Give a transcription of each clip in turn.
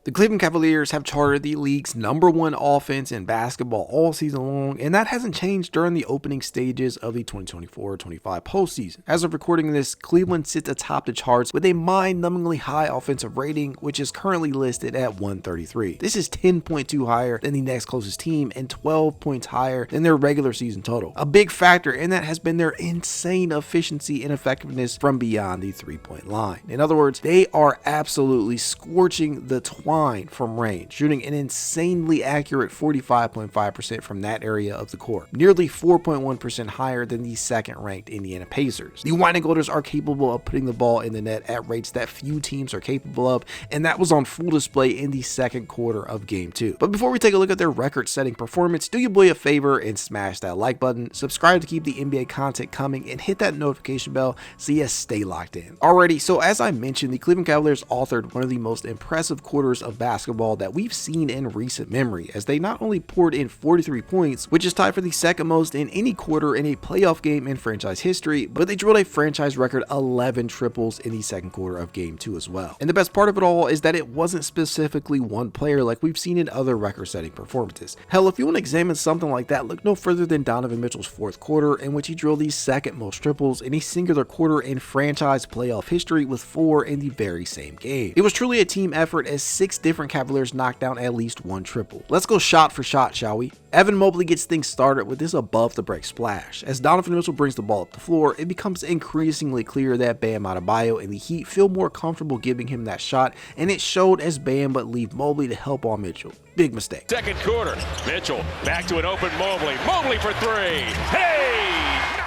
The Cleveland Cavaliers have charted the league's #1 offense in basketball all season long, and that hasn't changed during the opening stages of the 2024-25 postseason. As of recording this, Cleveland sits atop the charts with a mind-numbingly high offensive rating, which is currently listed at 133. This is 10.2 higher than the next closest team and 12 points higher than their regular season total. A big factor in that has been their insane efficiency and effectiveness from beyond the three-point line. In other words, they are absolutely scorching the twine from range, shooting an insanely accurate 45.5% from that area of the court, nearly 4.1% higher than the second-ranked Indiana Pacers. The White and Golders are capable of putting the ball in the net at rates that few teams are capable of, and that was on full display in the second quarter of Game 2. But before we take a look at their record-setting performance, do your boy a favor and smash that like button, subscribe to keep the NBA content coming, and hit that notification bell so you stay locked in. Alrighty, so as I mentioned, the Cleveland Cavaliers authored one of the most impressive quarters of basketball that we've seen in recent memory, as they not only poured in 43 points, which is tied for the second most in any quarter in a playoff game in franchise history, but they drilled a franchise record 11 triples in the second quarter of Game 2 as well. And the best part of it all is that it wasn't specifically one player like we've seen in other record-setting performances. Hell, if you want to examine something like that, look no further than Donovan Mitchell's fourth quarter, in which he drilled the second most triples in a singular quarter in franchise playoff history with 4 in the very same game. It was truly a team effort, as 6 different Cavaliers knocked down at least one triple. Let's go shot for shot, shall we? Evan Mobley gets things started with this above the break splash. As Donovan Mitchell brings the ball up the floor, it becomes increasingly clear that Bam Adebayo and the Heat feel more comfortable giving him that shot, and it showed as Bam but leave Mobley to help on Mitchell. Big mistake. Second quarter, Mitchell back to an open Mobley. Mobley for 3. Hey!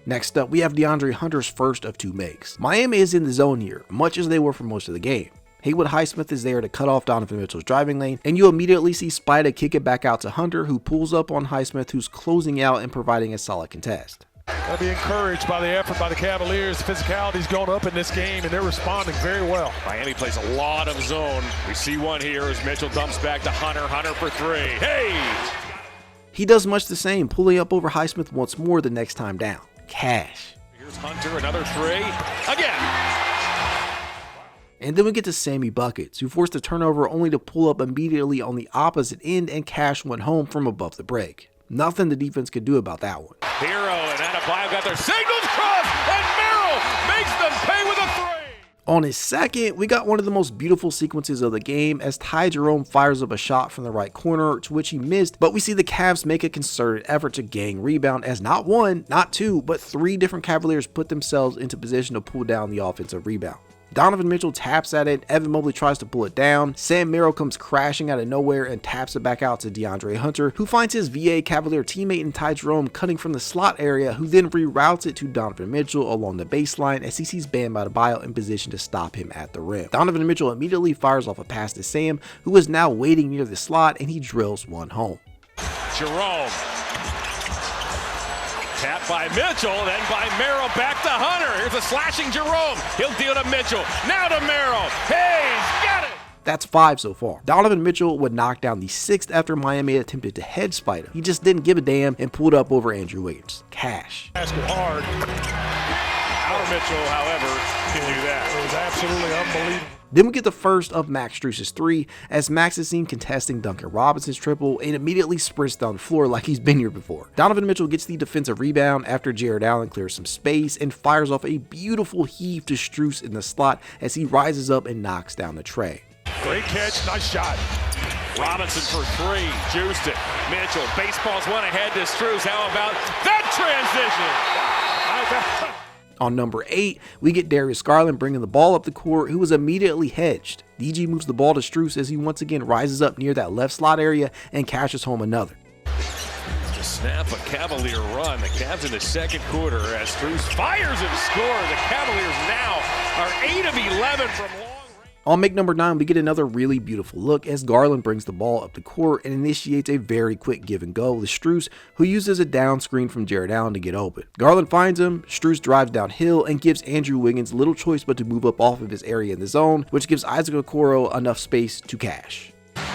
Next up, we have DeAndre Hunter's first of 2 makes. Miami is in the zone here, much as they were for most of the game. Haywood Highsmith is there to cut off Donovan Mitchell's driving lane, and you immediately see Spida kick it back out to Hunter, who pulls up on Highsmith, who's closing out and providing a solid contest. Gotta be encouraged by the effort by the Cavaliers. The physicality's gone up in this game, and they're responding very well. Miami plays a lot of zone. We see one here as Mitchell dumps back to Hunter. Hunter for 3. Hey! He does much the same, pulling up over Highsmith once more the next time down. Cash. Here's Hunter, another 3. Again! And then we get to Sammy Buckets, who forced a turnover only to pull up immediately on the opposite end and cash one home from above the break. Nothing the defense could do about that one. Hero and Adebayo got their signals crossed, and Merrill makes them pay with a 3. On his second, we got one of the most beautiful sequences of the game as Ty Jerome fires up a shot from the right corner, to which he missed, but we see the Cavs make a concerted effort to gang rebound, as not 1, not 2, but 3 different Cavaliers put themselves into position to pull down the offensive rebound. Donovan Mitchell taps at it, Evan Mobley tries to pull it down, Sam Merrill comes crashing out of nowhere and taps it back out to DeAndre Hunter, who finds his VA Cavalier teammate in Ty Jerome cutting from the slot area, who then reroutes it to Donovan Mitchell along the baseline as he sees Bam Adebayo in position to stop him at the rim. Donovan Mitchell immediately fires off a pass to Sam, who is now waiting near the slot, and he drills one home. Jerome. Tap by Mitchell, then by Merrill back to Hunter. Here's a slashing Jerome. He'll deal to Mitchell. Now to Merrill. Hayes got it. That's 5 so far. Donovan Mitchell would knock down the 6th after Miami attempted to head Spida. He just didn't give a damn and pulled up over Andrew Wiggins. Cash. Basket hard. Our Mitchell, however, can do that. It was absolutely unbelievable. Then we get the first of Max Strus's 3, as Max is seen contesting Duncan Robinson's triple and immediately sprints down the floor like he's been here before. Donovan Mitchell gets the defensive rebound after Jarrett Allen clears some space and fires off a beautiful heave to Strus in the slot as he rises up and knocks down the tray. Great catch, nice shot. Robinson for 3, juiced it. Mitchell, baseball's one ahead to Strus. How about that transition? On number 8, we get Darius Garland bringing the ball up the court, who was immediately hedged. DG moves the ball to Strus as he once again rises up near that left slot area and cashes home another. To snap a Cavalier run, the Cavs in the second quarter as Strus fires and scores. The Cavaliers now are 8 of 11 from long range. On make number 9, we get another really beautiful look as Garland brings the ball up the court and initiates a very quick give and go with Strus, who uses a down screen from Jarrett Allen to get open. Garland finds him, Strus drives downhill and gives Andrew Wiggins little choice but to move up off of his area in the zone, which gives Isaac Okoro enough space to cash.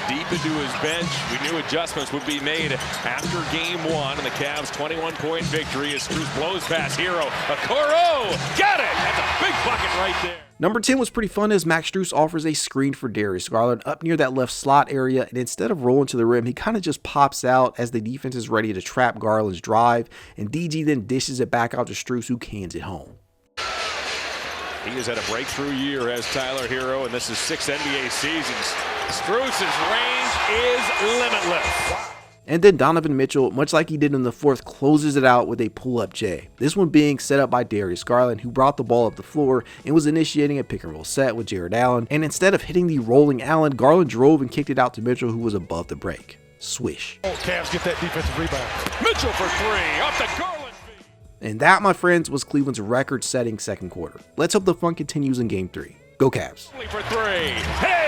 deep into his bench. We knew adjustments would be made after game one, and the Cavs' 21-point victory as Strus blows past Hero. Okoro got it! That's a big bucket right there. Number 10 was pretty fun as Max Strus offers a screen for Darius Garland up near that left slot area, and instead of rolling to the rim, he kind of just pops out as the defense is ready to trap Garland's drive, and DG then dishes it back out to Strus, who cans it home. He has had a breakthrough year as Tyler Hero, and this is 6 NBA seasons. Strus's range is limitless. And then Donovan Mitchell, much like he did in the fourth, closes it out with a pull-up J. This one being set up by Darius Garland, who brought the ball up the floor and was initiating a pick-and-roll set with Jarrett Allen. And instead of hitting the rolling Allen, Garland drove and kicked it out to Mitchell, who was above the break. Swish. Cavs get that defensive rebound. Mitchell for three, off the Garland feet. And that, my friends, was Cleveland's record-setting second quarter. Let's hope the fun continues in Game 3. Go Cavs. For three. Hey!